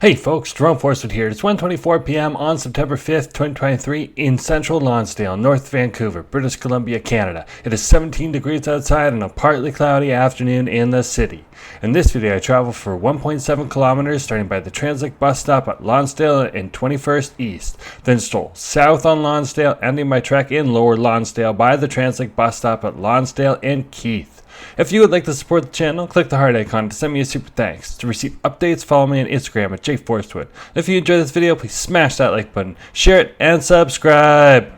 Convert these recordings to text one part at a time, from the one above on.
Hey folks, Jerome Forestwood here. It's 1:24 p.m. on September 5th, 2023 in central Lonsdale, North Vancouver, British Columbia, Canada. It is 17 degrees outside on a partly cloudy afternoon in the city. In this video, I travel for 1.7 kilometers starting by the Translink bus stop at Lonsdale and 21st East, then stroll south on Lonsdale, ending my trek in Lower Lonsdale by the Translink bus stop at Lonsdale and Keith. If you would like to support the channel, click the heart icon to send me a super thanks. To receive updates, follow me on Instagram at jforestwood. If you enjoyed this video, please smash that like button, share it, and subscribe.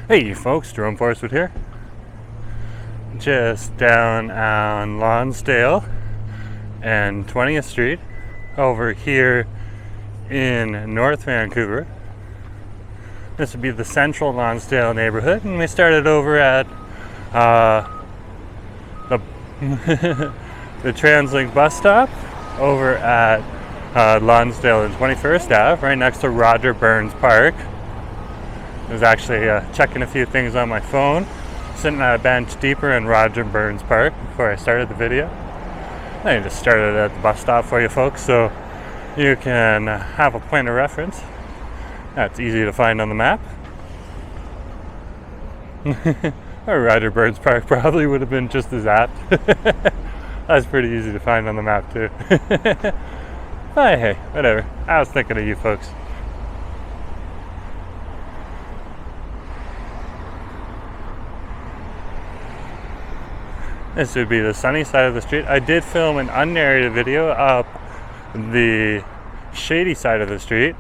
Hey you folks, Jerome Forestwood here. Just down on Lonsdale and 20th Street over here in North Vancouver. This would be the central Lonsdale neighborhood, and we started over at the the Translink bus stop over at Lonsdale and 21st Ave, right next to Roger Burns Park. I was actually checking a few things on my phone, sitting at a bench deeper in Roger Burns Park before I started the video. I just started at the bus stop for you folks so you can have a point of reference. That's easy to find on the map. Or Roger Burns Park probably would have been just as apt. That's pretty easy to find on the map too. But hey, whatever. I was thinking of you folks. This would be the sunny side of the street. I did film an unnarrated video up the shady side of the street.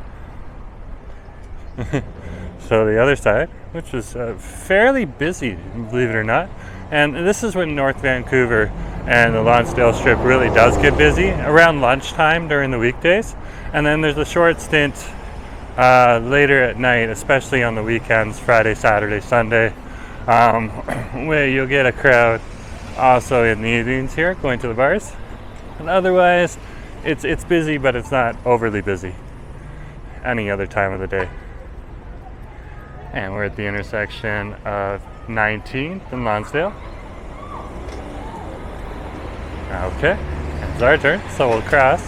So the other side, which was fairly busy, believe it or not. And this is when North Vancouver and the Lonsdale Strip really does get busy, around lunchtime during the weekdays. And then there's a short stint later at night, especially on the weekends, Friday, Saturday, Sunday, where you'll get a crowd also in the evenings here going to the bars. And otherwise it's busy, but it's not overly busy any other time of the day. And we're at the intersection of 19th and Lonsdale. Okay, it's our turn, so we'll cross.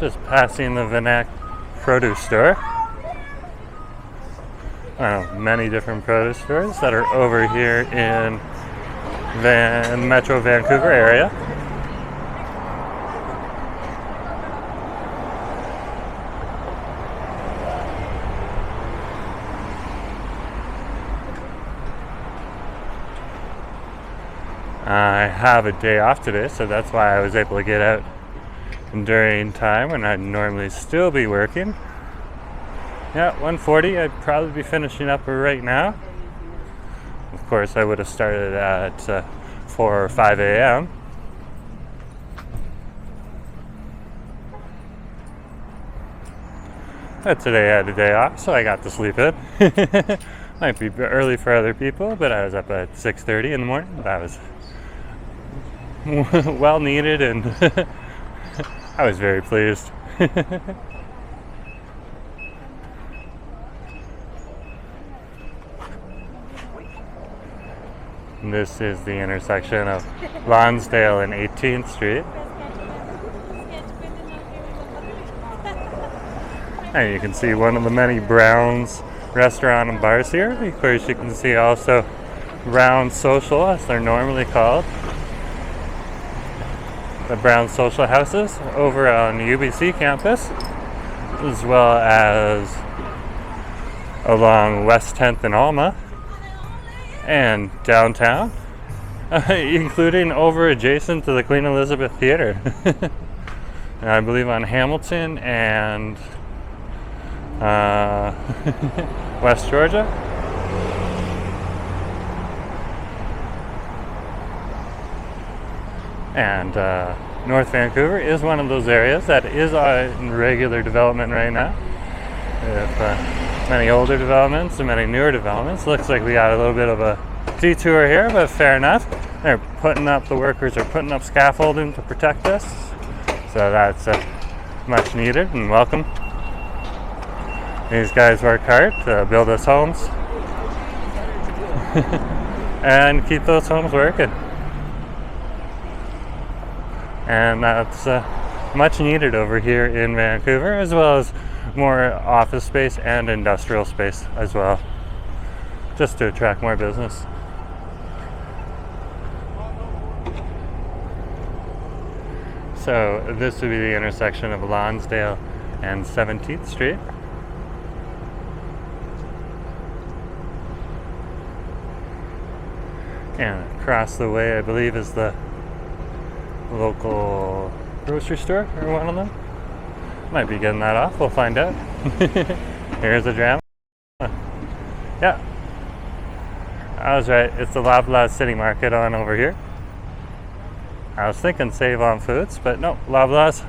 Just passing the Vinac produce store. Many different produce stores that are over here in Metro Vancouver area. I have a day off today, so that's why I was able to get out during time when I'd normally still be working. Yeah, 1:40, I'd probably be finishing up right now. Of course, I would have started at 4 or 5 a.m. But today I had a day off, so I got to sleep in. Might be early for other people, but I was up at 6:30 in the morning. That was well needed, and I was very pleased. This is the intersection of Lonsdale and 18th Street. And you can see one of the many Brown's restaurant and bars here. Of course, you can see also Brown Social, as they're normally called. The Brown Social houses over on the UBC campus, as well as along West 10th and Alma. And downtown, including over adjacent to the Queen Elizabeth Theatre. And I believe on Hamilton and West Georgia. And North Vancouver is one of those areas that is in regular development right now. With many older developments and many newer developments. Looks like we got a little bit of a detour here, but fair enough. The workers are putting up scaffolding to protect us. So that's much needed and welcome. These guys work hard to build us homes and keep those homes working. And that's much needed over here in Vancouver, as well as more office space and industrial space as well, just to attract more business. So this would be the intersection of Lonsdale and 17th Street. And across the way, I believe, is the local grocery store, or one of them. Might be getting that off, we'll find out. Here's a dram. Yeah, I was right, it's the Loblaws City Market on over here. I was thinking Save On Foods, but no, Loblaws.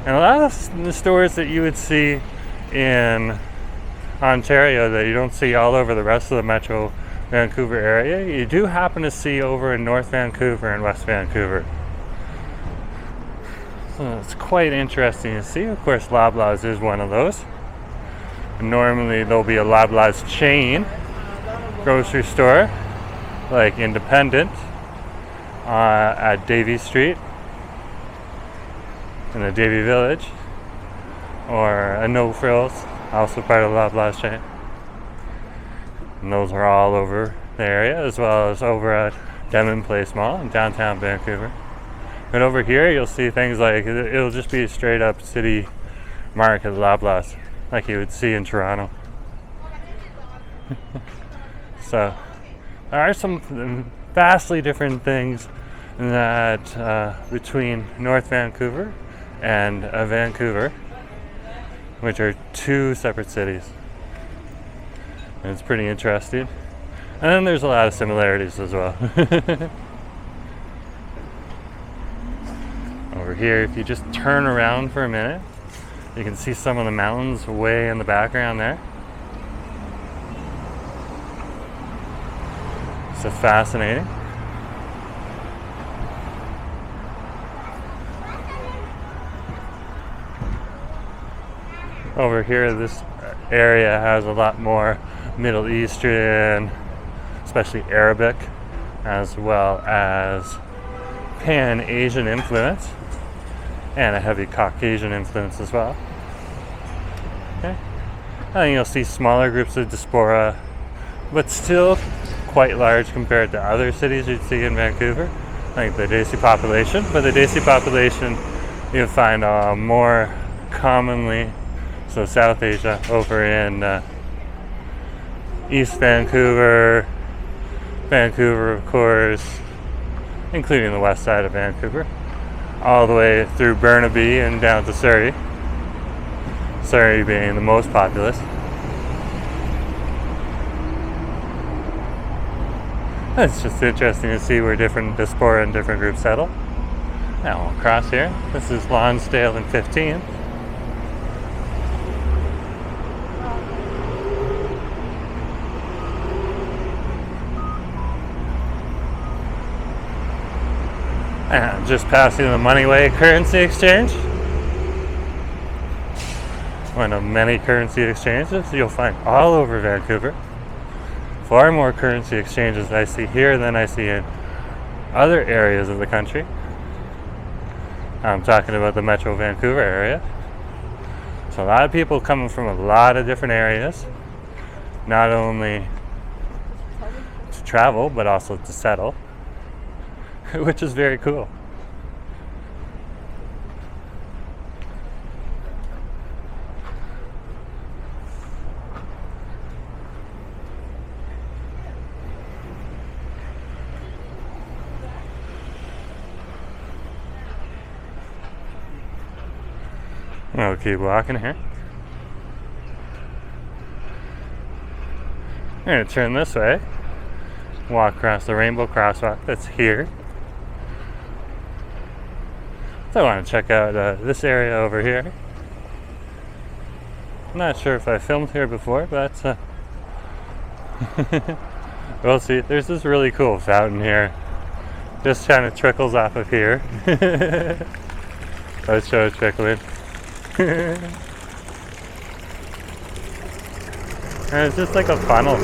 And a lot of the stores that you would see in Ontario that you don't see all over the rest of the Metro Vancouver area, you do happen to see over in North Vancouver and West Vancouver. So it's quite interesting to see. Of course, Loblaws is one of those. And normally there'll be a Loblaws chain grocery store, like Independent at Davie Street in the Davie Village, or a No Frills, also part of the Loblaws chain. And those are all over the area, as well as over at Denman Place Mall in downtown Vancouver. But over here, you'll see things like, it'll just be a straight up city market Loblaws, like you would see in Toronto. So, there are some vastly different things that between North Vancouver and Vancouver, which are two separate cities. And it's pretty interesting. And then there's a lot of similarities as well. Over here, if you just turn around for a minute, you can see some of the mountains way in the background there. So it's fascinating. Over here, this area has a lot more Middle Eastern, especially Arabic, as well as Pan-Asian influence, and a heavy Caucasian influence as well. Okay. And you'll see smaller groups of diaspora, but still quite large compared to other cities you'd see in Vancouver, like the Desi population. But the Desi population you'll find more commonly, so South Asia, over in East Vancouver, Vancouver of course, including the west side of Vancouver, all the way through Burnaby and down to Surrey. Surrey being the most populous. It's just interesting to see where different diaspora and different groups settle. Now we'll cross here. This is Lonsdale and 15th. And just passing the Moneyway currency exchange. One of many currency exchanges you'll find all over Vancouver. Far more currency exchanges I see here than I see in other areas of the country. I'm talking about the Metro Vancouver area. So a lot of people coming from a lot of different areas, not only to travel, but also to settle, which is very cool. We'll keep walking here. We're going to turn this way, walk across the rainbow crosswalk that's here. So I want to check out this area over here. I'm not sure if I filmed here before, but we'll see. There's this really cool fountain here. Just kind of trickles off of here. Let's show it trickling. And it's just like a funnel.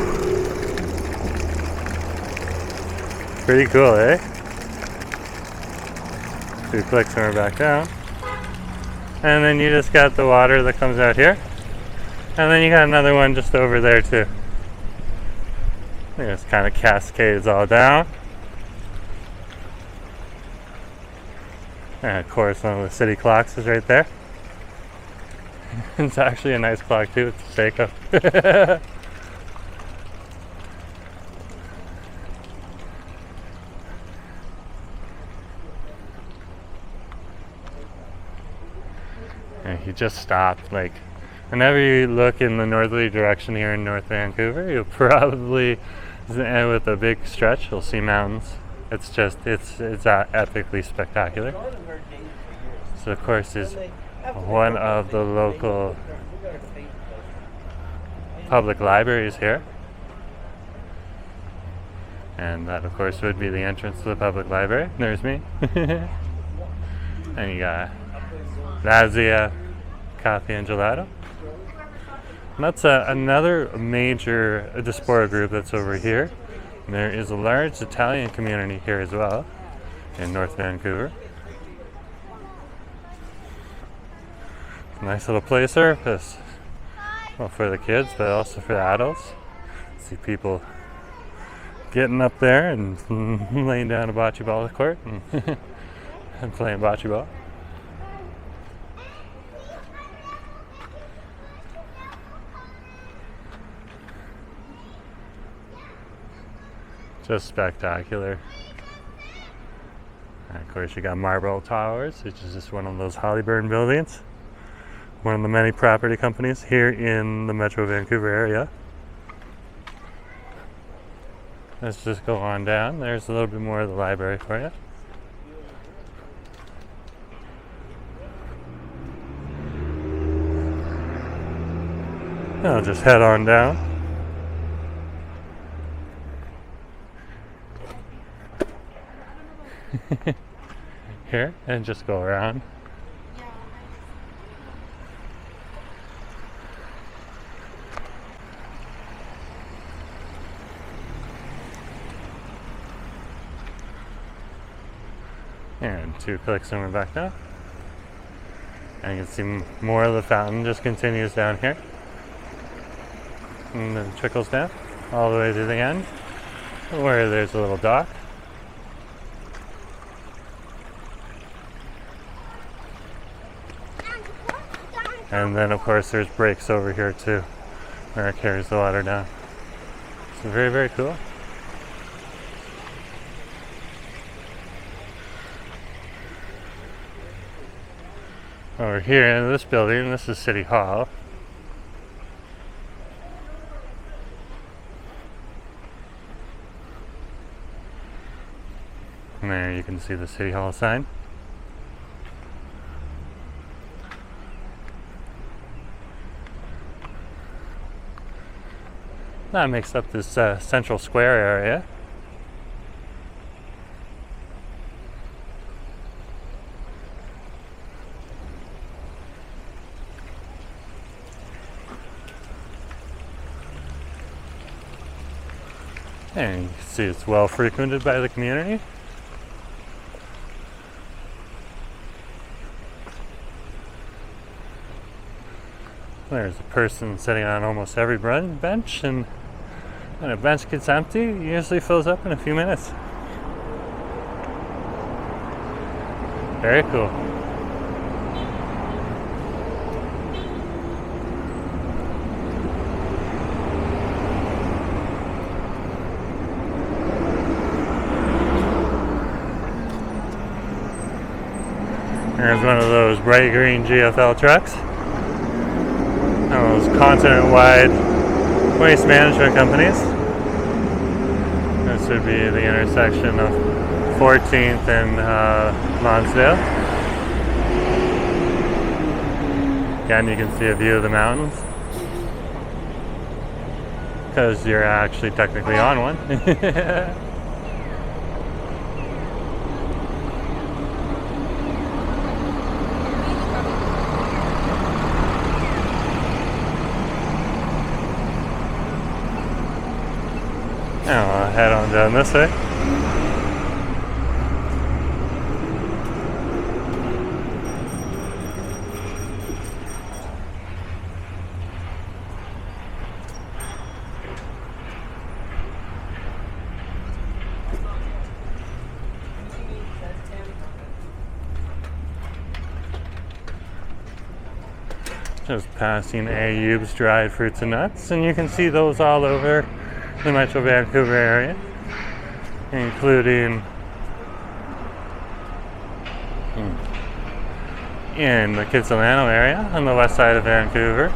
Pretty cool, eh? 2 clicks and we're back down. And then you just got the water that comes out here. And then you got another one just over there too. It just kind of cascades all down. And of course one of the city clocks is right there. It's actually a nice clock too, it's a Seiko. And he just stopped. Like, whenever you look in the northerly direction here in North Vancouver, you'll probably, and with a big stretch, you'll see mountains. It's just, it's epically spectacular. So of course is one of the local public libraries here. And that of course would be the entrance to the public library. There's me. And you got Lazia Coffee and Gelato. And that's another major diaspora group that's over here. And there is a large Italian community here as well in North Vancouver. Nice little play surface. Well, for the kids, but also for the adults. See people getting up there and laying down a bocce ball court and playing bocce ball. Just spectacular. And of course you got Marlborough Towers, which is just one of those Hollyburn buildings. One of the many property companies here in the Metro Vancouver area. Let's just go on down. There's a little bit more of the library for you. I'll just head on down. Here, and just go around. And 2 clicks and we're back down. And you can see more of the fountain just continues down here. And then trickles down all the way to the end where there's a little dock. And then of course there's breaks over here too where it carries the water down. So very, very cool. Over here in this building, this is City Hall. And there you can see the City Hall sign. That makes up this central square area. And you can see it's well frequented by the community. There's a person sitting on almost every bench, and when a bench gets empty, it usually fills up in a few minutes. Very cool. There's one of those bright green GFL trucks. Those continent-wide waste management companies. This would be the intersection of 14th and Lonsdale. Again, you can see a view of the mountains because you're actually technically on one. Now I'll head on down this way. Just passing Ayoub's dried fruits and nuts, and you can see those all over the Metro Vancouver area, including in the Kitsilano area on the west side of Vancouver,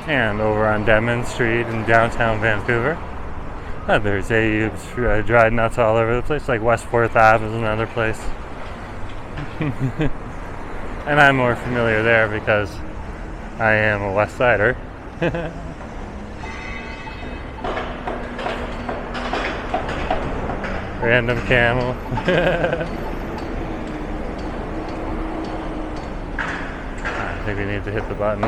and over on Denman Street in downtown Vancouver. There's Ayoub's dried nuts all over the place, like West 4th Ave is another place. And I'm more familiar there because I am a West Sider. Random camel. I think we need to hit the button.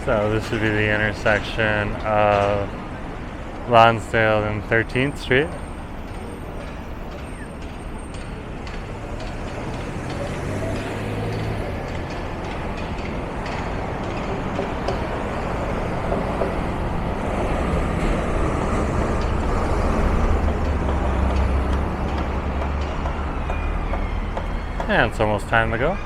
So this would be the intersection of Lonsdale and 13th Street. And it's almost time to go.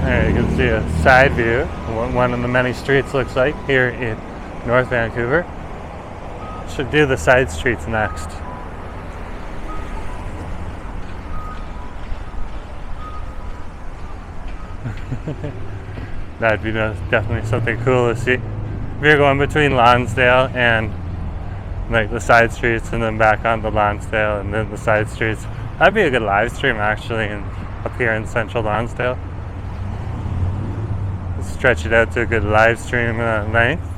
There you can see a side view of what one of the many streets looks like here in North Vancouver. Should do the side streets next. That'd be definitely something cool to see. If you're going between Lonsdale and like the side streets and then back onto Lonsdale and then the side streets, that'd be a good live stream actually up here in central Lonsdale. Stretch it out to a good live stream length.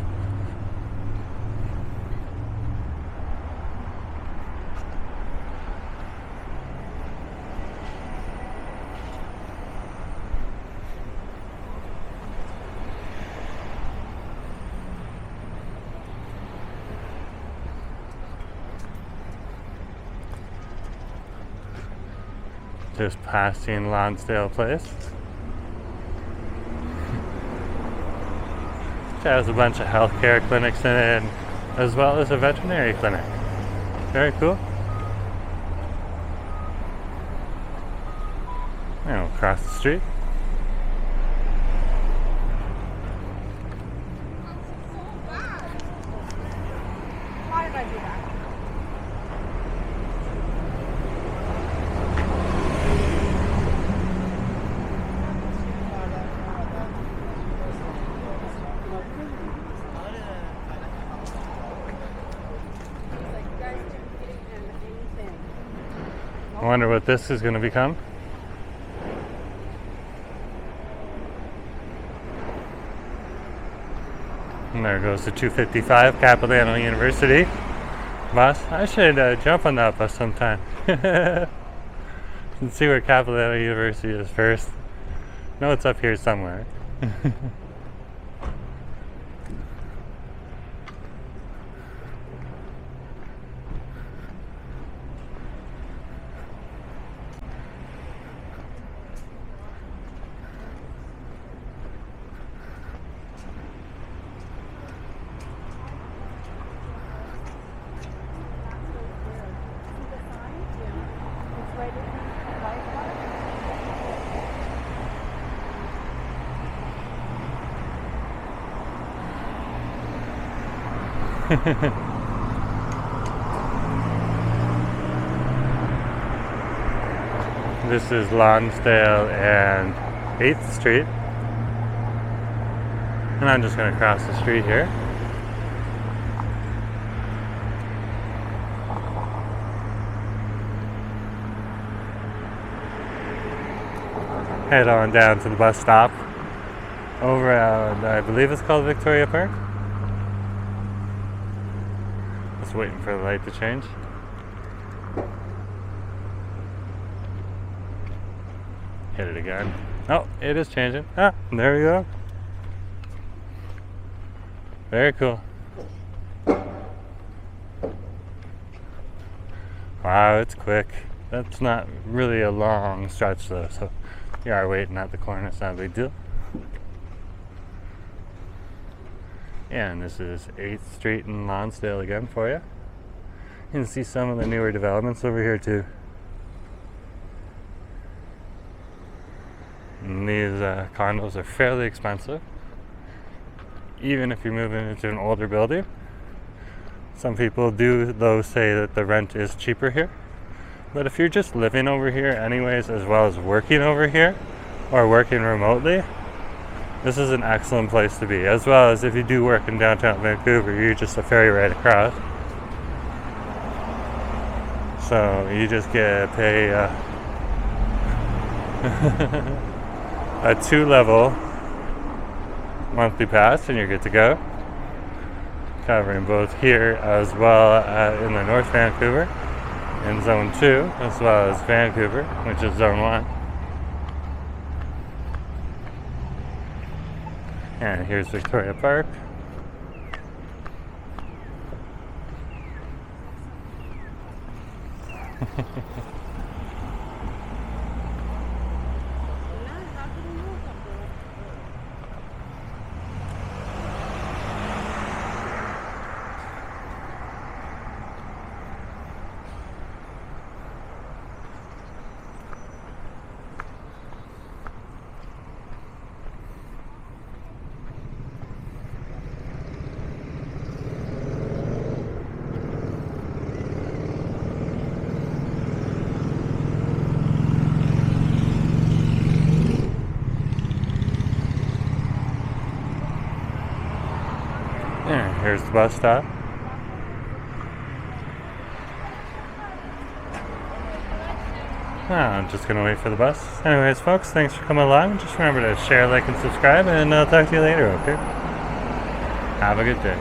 Just passing Lonsdale Place. It has a bunch of healthcare clinics in it, as well as a veterinary clinic. Very cool. Now across the street. Why did I do that? I wonder what this is going to become. And there goes the 255 Capilano University bus. I should jump on that bus sometime and see where Capilano University is first. No, it's up here somewhere. This is Lonsdale and 8th Street. And I'm just going to cross the street here. Head on down to the bus stop over at, I believe it's called Victoria Park. Just waiting for the light to change. Hit it again. Oh, it is changing. Ah, there we go. Very cool. Wow, it's quick. That's not really a long stretch though, so you are waiting at the corner, it's not a big deal. And this is 8th Street in Lonsdale again for you. You can see some of the newer developments over here too. And these condos are fairly expensive, even if you're moving into an older building. Some people do though say that the rent is cheaper here. But if you're just living over here anyways, as well as working over here, or working remotely, this is an excellent place to be. As well as if you do work in downtown Vancouver, you're just a ferry right across. So you just pay a 2-level monthly pass and you're good to go. Covering both here as well in the North Vancouver in Zone 2, as well as Vancouver, which is Zone 1. And here's Victoria Park. Yeah, here's the bus stop. I'm just gonna wait for the bus. Anyways, folks, thanks for coming along. Just remember to share, like, and subscribe, and I'll talk to you later, okay? Have a good day.